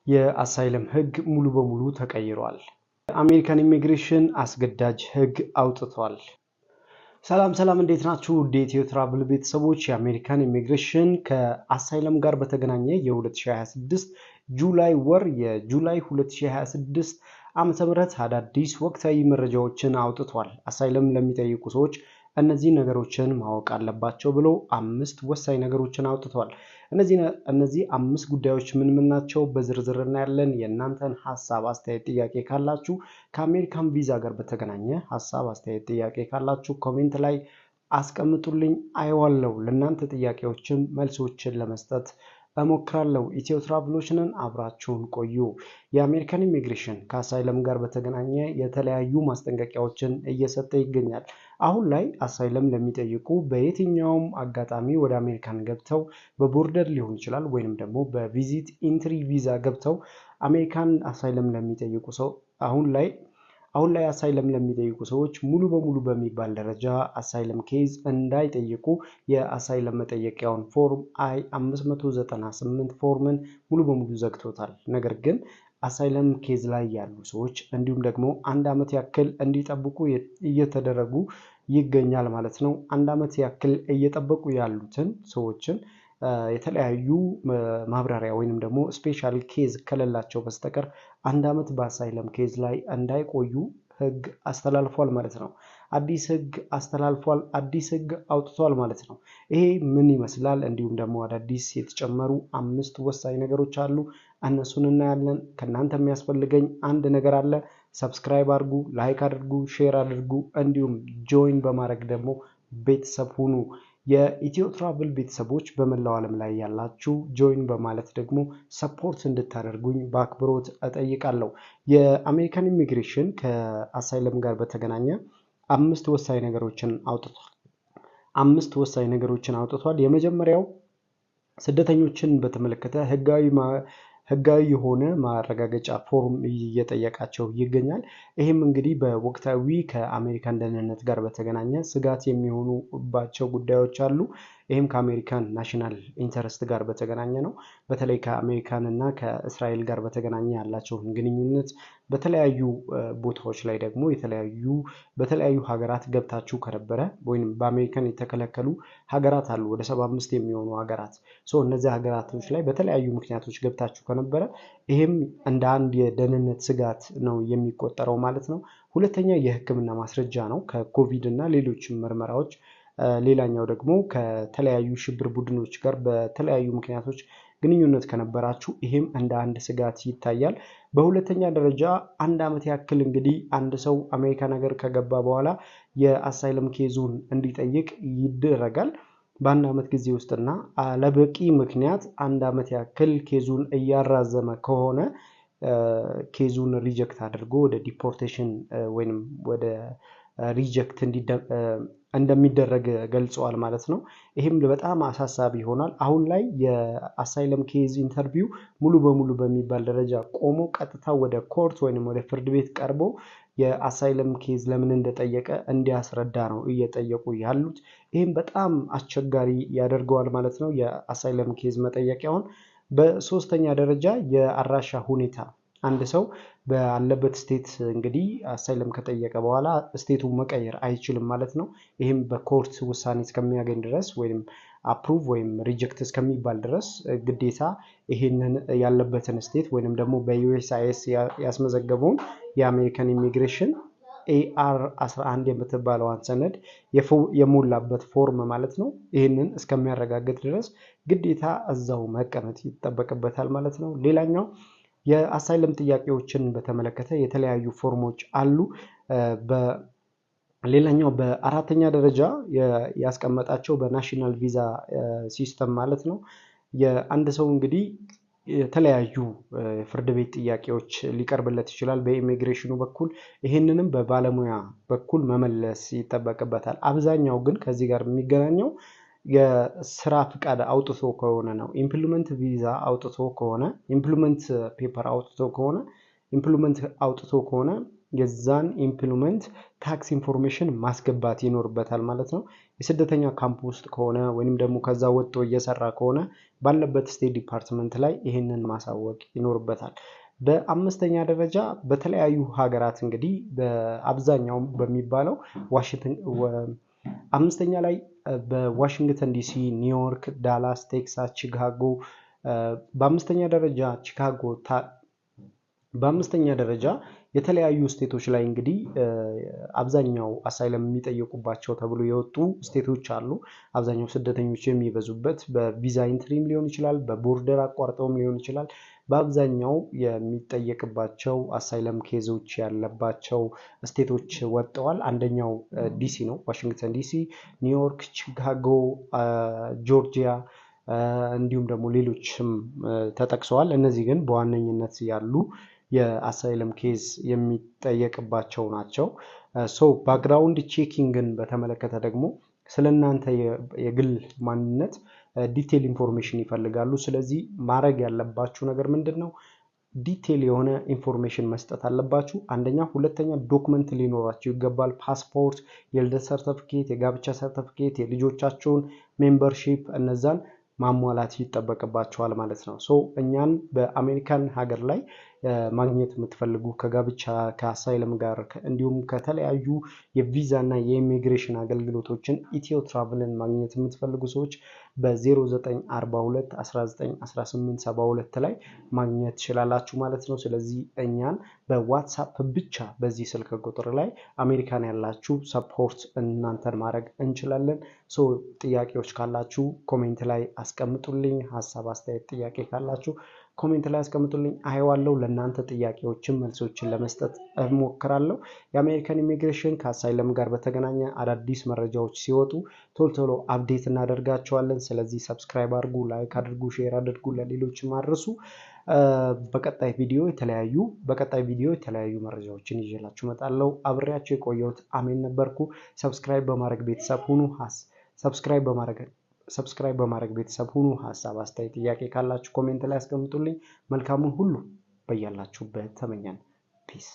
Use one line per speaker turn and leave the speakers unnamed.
የአሳይለም ህግ ሙሉ በሙሉ ተቀይሯል። የአሜሪካን ኢሚግሬሽን አስገዳጅ ህግ አውጥቷል። ሰላም እንዴት ናችሁ? ኢትዮ ትራቭል ቤተሰቦች የአሜሪካን ኢሚግሬሽን ከአሳይለም ጋር በተገናኘ የ2026 ጁላይ ወር የጁላይ 2026 ዓመተ ምህረት አዳዲስ ወቅታዊ መረጃዎችን አውጥቷል። አሳይለም ለሚጠይቁ ሰዎች እነዚህ ነገሮችን ማወቅ አለባቸው ብሎ 5 ወሳኝ ነገሮችን አውጥቷል። እነዚህ 5 ጉዳዮች ምን ናቸው? በዝርዝር እናያለን። የእናንተን ሐሳብ አስተያየት ጥያቄ ካላችሁ ከአሜሪካን ቪዛ ጋር በተገናኘ ሐሳብ አስተያየት ጥያቄ ካላችሁ ኮሜንት ላይ አስቀምጡልኝ፣ አይዋለሁ። ለእናንተ ጥያቄዎችን መልሶችን ለመስጠት እሞክራለሁ። ኢትዮ ትራቭሎችንን አብራችሁን ቆዩ። የአሜሪካን ኢሚግሬሽን ከአሳይለም ጋር በተገናኘ የተለያዩ ማስጠንቀቂያዎችን እየሰጠ ይገኛል። አሁን ላይ አሳይለም ለሚጠይቁ በየትኛውም አጋጣሚ ወደ አሜሪካን ገብተው በቦርደር ሊሆን ይችላል ወይንም ደግሞ በቪዚት ኢንትሪ ቪዛ ገብተው አሜሪካን አሳይለም ለሚጠይቁ ሰው አሁን ላይ አሳይለም ለሚጠይቁ ሰዎች ሙሉ በሙሉ በሚባል ደረጃ አሳይለም ኬዝ እንዳይጠይቁ የአሳይለም መጠየቂያውን ፎርም I-598 ፎርምን ሙሉ በሙሉ ዘግቶታል። ነገር ግን አሳይለም ኬዝ ላይ ያሉ ሰዎች እንዲሁም ደግሞ 1 ዓመት ያክል እንዲጠብቁ እየተደረጉ ይገኛል ማለት ነው። 1 ዓመት ያክል እየጠበቁ ያሉትን ሰዎችን የተለያዩ ማብራሪያ ወይንም ደግሞ ስፔሻል ኬዝ ከሌላቸው በስተቀር 1 ዓመት በአሳይለም ኬዝ ላይ እንዳይቆዩ ህግ አስተላልፏል ማለት ነው። አዲስ ህግ አስተላልፏል፣ አዲስ ህግ አውጥቷል ማለት ነው። ይሄ ምን ይመስላል? እንዲሁም ደግሞ አዳዲስ የተጨመሩ 5 ወሳኝ ነገሮች አሉ። እነሱን እናያለን። ከናንተ የሚያስፈልገኝ አንድ ነገር አለ። ሰብስክራይብ አድርጉ፣ ላይክ አድርጉ፣ ሼር አድርጉ፣ እንዲሁም ጆይን በማድረግ ደግሞ ቤተሰብ ሁኑ። የኢትዮ ትራቭል ቤተሰቦች በመላው ዓለም ላይ ያላችሁ ጆይን በማለት ደግሞ ሰፖርት እንድታደርጉኝ በአክብሮት እጠይቃለሁ። የአሜሪካን ኢሚግሬሽን ከአሳይለም ጋር በተገናኘ 5 ወሳኝ ነገሮችን አውጥቷል። የመጀመሪያው ስደተኞችን በተመለከተ ህጋዊ የሆነ ማረጋገጫ ፎርም እየጠየቃቸው ይገኛል። ይህም እንግዲህ በወቅታዊ ከአሜሪካን ደህንነት ጋር በተገናኘ ስጋት የሚሆኑባቸው ጉዳዮች አሉ። ይህም ከአሜሪካን ናሽናል ኢንተረስት ጋር በተገናኘ ነው። በተለይ ከአሜሪካን እና ከእስራኤል ጋር በተገናኘ ያላቸውን ግንኙነት በተለያዩ ቦታዎች ላይ ደግሞ በተለያዩ ሀገራት ገብታችሁ ከነበረ ወይም በአሜሪካን የተከለከሉ ሀገራት አሉ፣ ወደ 75 የሚሆኑ ሀገራት። እነዚህ ሀገራቶች ላይ በተለያዩ ምክንያቶች ገብታችሁ ከነበረ ይህም እንደ አንድ የደህንነት ስጋት ነው የሚቆጠረው ማለት ነው። ሁለተኛ የሕክምና ማስረጃ ነው ከኮቪድ እና ሌሎች ምርመራዎች። ሌላኛው ደግሞ ከተለያዩ ሽብር ቡድኖች ጋር በተለያዩ ምክንያቶች ግንኙነት ከነበራችሁ ይህም እንደ አንድ ስጋት ይታያል። በሁለተኛ ደረጃ 1 ዓመት ያክል እንግዲህ አንድ ሰው አሜሪካን ሀገር ከገባ በኋላ የአሳይለም ኬዙን እንዲጠይቅ ይደረጋል። በ1 ዓመት ጊዜ ውስጥና ለበቂ ምክንያት 1 ዓመት ያክል ኬዙን እያራዘመ ከሆነ ኬዙን ሪጀክት አድርጎ ወደ ዲፖርቴሽን ወይንም ወደ ሪጀክት እንደሚደረግ ገልጸዋል ማለት ነው። ይህም በጣም አሳሳቢ ይሆናል። አሁን ላይ የአሳይለም ኬዝ ኢንተርቪው ሙሉ በሙሉ በሚባል ደረጃ ቆሞ ቀጥታ ወደ ኮርት ወይንም ወደ ፍርድ ቤት ቀርቦ የአሳይለም ኬዝ ለምን እንደጠየቀ እንዲያስረዳ ነው እየጠየቁ ያሉት። ይህም በጣም አስቸጋሪ ያደርገዋል ማለት ነው የአሳይለም ኬዝ መጠየቂያውን። በሶስተኛ ደረጃ የአድራሻ ሁኔታ፣ አንድ ሰው ባለበት ስቴት እንግዲህ አሳይለም ከጠየቀ በኋላ ስቴቱን መቀየር አይችልም ማለት ነው። ይህም በኮርት ውሳኔ እስከሚያገኝ ድረስ ወይም አፕሩቭ ወይም ሪጀክት እስከሚባል ድረስ ግዴታ ይህንን ያለበትን ስቴት ወይንም ደግሞ በዩኤስሲአይኤስ ያስመዘገበውን የአሜሪካን ኢሚግሬሽን AR-11 የምትባለዋን ሰነድ የሞላበት ፎርም ማለት ነው። ይህንን እስከሚያረጋግጥ ድረስ ግዴታ እዛው መቀመጥ ይጠበቅበታል ማለት ነው። ሌላኛው የአሳይለም ጥያቄዎችን በተመለከተ የተለያዩ ፎርሞች አሉ። ሌላኛው በአራተኛ ደረጃ ያስቀመጣቸው በናሽናል ቪዛ ሲስተም ማለት ነው። የአንድ ሰው እንግዲህ የተለያዩ ፍርድ ቤት ጥያቄዎች ሊቀርብለት ይችላል በኢሚግሬሽኑ በኩል። ይህንንም በባለሙያ በኩል መመለስ ይጠበቅበታል። አብዛኛው ግን ከዚህ ጋር የሚገናኘው የስራ ፍቃድ አውጥቶ ከሆነ ነው። ኢምፕሎይመንት ቪዛ አውጥቶ ከሆነ ኢምፕሎይመንት ፔፐር አውጥቶ ከሆነ የዛን ኢምፕሎይመንት ታክስ ኢንፎርሜሽን ማስገባት ይኖርበታል ማለት ነው። የስደተኛ ካምፕ ውስጥ ከሆነ ወይንም ደግሞ ከዛ ወጥቶ እየሰራ ከሆነ ባለበት ስቴት ዲፓርትመንት ላይ ይህንን ማሳወቅ ይኖርበታል። በአምስተኛ ደረጃ በተለያዩ ሀገራት እንግዲህ በአብዛኛው በሚባለው አምስተኛ ላይ በዋሽንግተን ዲሲ፣ ኒውዮርክ፣ ዳላስ፣ ቴክሳስ፣ ቺካጎ በአምስተኛ ደረጃ የተለያዩ ስቴቶች ላይ እንግዲህ አብዛኛው አሳይለም የሚጠየቁባቸው ተብሎ የወጡ ስቴቶች አሉ። አብዛኛው ስደተኞች የሚበዙበት በቪዛ ኢንትሪም ሊሆን ይችላል፣ በቦርደር አቋርጠውም ሊሆን ይችላል። በአብዛኛው የሚጠየቅባቸው አሳይለም ኬዞች ያለባቸው ስቴቶች ወጥተዋል። አንደኛው ዲሲ ነው፣ ዋሽንግተን ዲሲ፣ ኒውዮርክ፣ ቺካጎ፣ ጆርጂያ እንዲሁም ደግሞ ሌሎችም ተጠቅሰዋል። እነዚህ ግን በዋነኝነት ያሉ የአሳይለም ኬዝ የሚጠየቅባቸው ናቸው። ባክግራውንድ ቼኪንግን በተመለከተ ደግሞ ስለእናንተ የግል ማንነት ዲቴል ኢንፎርሜሽን ይፈልጋሉ። ስለዚህ ማድረግ ያለባችሁ ነገር ምንድን ነው? ዲቴል የሆነ ኢንፎርሜሽን መስጠት አለባችሁ። አንደኛ፣ ሁለተኛ ዶክመንት ሊኖራችሁ ይገባል። ፓስፖርት፣ የልደት ሰርተፊኬት፣ የጋብቻ ሰርተፊኬት፣ የልጆቻችሁን ሜምበርሺፕ እነዛን ማሟላት ይጠበቅባቸዋል ማለት ነው። እኛን በአሜሪካን ሀገር ላይ ማግኘት የምትፈልጉ ከጋብቻ ከአሳይለም ጋር እንዲሁም ከተለያዩ የቪዛ እና የኢሚግሬሽን አገልግሎቶችን ኢትዮ ትራቭልን ማግኘት የምትፈልጉ ሰዎች በ0942 191872 ላይ ማግኘት ትችላላችሁ ማለት ነው። ስለዚህ እኛን በዋትሳፕ ብቻ በዚህ ስልክ ቁጥር ላይ አሜሪካን ያላችሁ ሰፖርት እናንተን ማድረግ እንችላለን። ጥያቄዎች ካላችሁ ኮሜንት ላይ አስቀምጡልኝ። ሀሳብ አስተያየት፣ ጥያቄ ካላችሁ ኮሜንት ላይ አስቀምጡልኝ። አየዋለሁ። ለእናንተ ጥያቄዎችን መልሶችን ለመስጠት እሞክራለሁ። የአሜሪካን ኢሚግሬሽን ከአሳይለም ጋር በተገናኘ አዳዲስ መረጃዎች ሲወጡ ቶሎ አፕዴት እናደርጋቸዋለን። ስለዚህ ሰብስክራይብ አድርጉ፣ ላይክ አድርጉ፣ ሼር አድርጉ፣ ለሌሎችም አድርሱ። በቀጣይ ቪዲዮ የተለያዩ መረጃዎችን ይዤላችሁ እመጣለሁ። አብሬያችሁ የቆየሁት አሜን ነበርኩ። ሰብስክራይብ በማድረግ ቤተሰብ ሁኑ። ሰብስክራይብ በማድረግ ቤተሰብ ሁኑ። ሀሳብ አስተያየት፣ ጥያቄ ካላችሁ ኮሜንት ላይ አስቀምጡልኝ። መልካሙን ሁሉ በያላችሁበት ተመኘን። ፒስ